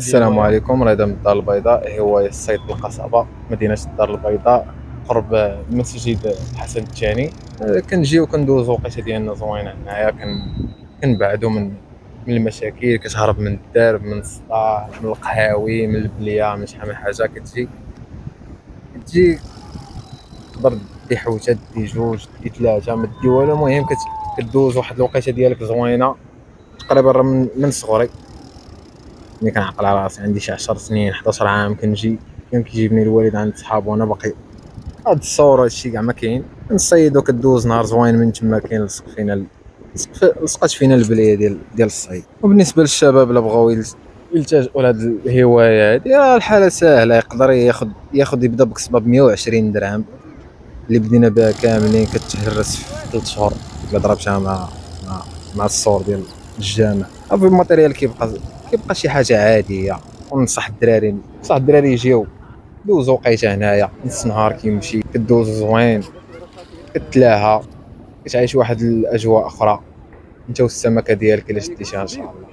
السلام عليكم. رضا من الدار البيضاء، هواية الصيد بالقصبة مدينة الدار البيضاء قرب مسجد الحسن الثاني. كنجيو كندوزو وقيته ديالنا زوينة هنايا، كنبعدو من المشاكل، كتهرب من الدرب، من الصداع، من القهاوي، من البلية، من شحال من حاجة. كتجي تقدر دي حوته، دي جوج، دي ثلاثة، ما دي والو. المهم كدوز واحد الوقيته ديالك زوينة. تقريبا راه من صغري، ملي كنعقل على راسي عندي شي 10 سنين 11 عام، كان كيجيبني الوالد عند صحابو وانا باقي هاد الصور، هادشي كاع ما كاين. كنصيدو، كدوز نهار زوين من تما. كاين لصقات فينا البليه ديال الصيد. وبالنسبه للشباب اللي بغاو يلتجئوا لهاد الهوايه هادي، راه الحاله ساهله. يقدر ياخد يبدا بقصبه ب 120 درهم اللي بدينا بها كاملين، كتهرس في 3 شهور الا ضربتها مع الصور ديال الجامع. في الماتيريال كيبقى شي حاجه عاديه. وننصح الدراري يجيو دوزو وقيته هنايا. نص نهار كيمشي، كدوز زوين، كتلاها، كتعيش واحد الاجواء اخرى انت والسمكه ديالك الا شديتيها ان شاء الله.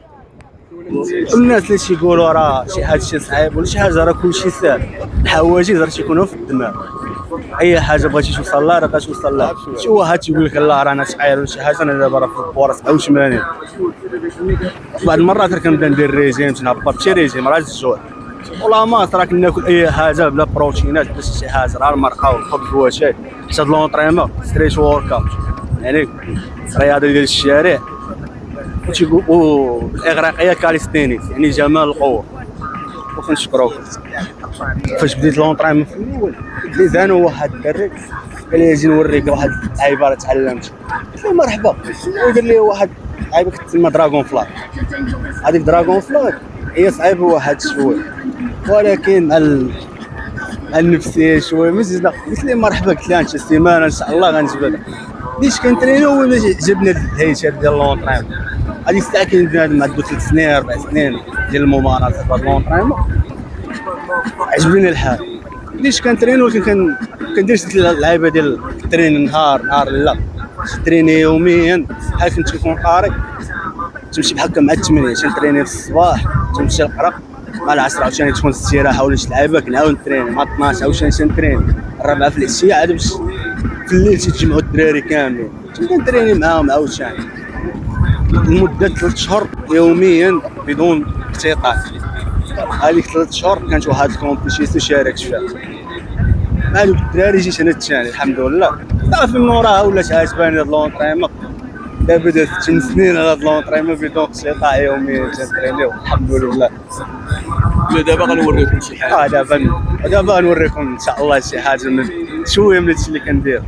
الناس اللي تيقولوا راه شي حاجه شي صعيب ولا شي حاجه، راه كلشي ساهل. الحوايج راه تيكونوا في الدماغ. اي حاجه بغيتي توصل لها راه غتوصل لها. شي واحد تيقول لك لا راه انا شعير ولا شي حاجه، انا دابا راه في البوره 87. بعض المرات راه كنبدا ندير ريجيم، تنهبط بشي ريجيم راه الجوع. والله ما راه كناكل اي حاجه بلا بروتينات بلا شي حاجه، راه المرقه والخبز وشاي حتى لونطريمون ستريت وورك اوت، يعني رياضه ديال الشارع. والاغريقيه كاليستينيس، يعني جمال القوه. وكنشكروك. فاش بديت لونطريمون في الاول اللي زانو واحد الدري قال لي اجي نوريك واحد اللعيبه راه تعلمت. قلت له مرحبا. ودار لي واحد لعيبه كتسمى دراغون فلاك. هذيك دراغون فلاك هي صعيبه واحد شويه، ولكن النفسيه شويه مزيانه. قلت لي مرحبا، قلت لها انت السيمانه ان شاء الله غنجبدها. بديت كنترينو وانا جبنا الهيشات ديال لونطريمون. هذيك الساعه كاين بنادم عنده 3 سنين 4 سنين ديال الممارسه ديال لونطريمون. عجبني الحال. بديت كنترين، ولكن كندير شي اللعيبه ديال الترين نهار لا تريني يوميا. بحال كنت كنكون قاري تمشي بحال هكا مع 8 تنتريني في الصباح، تمشي القرا مع العصر عاوتاني تكون استراحه ولا شي لعيبه كنعاود نتريني مع 12 عاوتاني تنتريني الرابعه في العشيه. عاد باش في الليل تيتجمعوا الدراري كاملين تبدا نتريني معاهم عاوتاني لمده 3 شهور يوميا بدون اقتطاع. هذيك 3 شهور كانت واحد الكومبيتيسيون شاركت فيها مع دوك الدراري. جيت انا الثاني الحمد لله. صافي من وراها ولات عاجباني هاد لونطريمون. دابا دازت 8 سنين على هاد لونطريمون بدون اقتطاع يوميا تنترينيو الحمد لله. دابا غنوريكم شي حاجه. دابا نوريكم ان شاء الله شي حاجه من شويه من هادشي اللي كندير.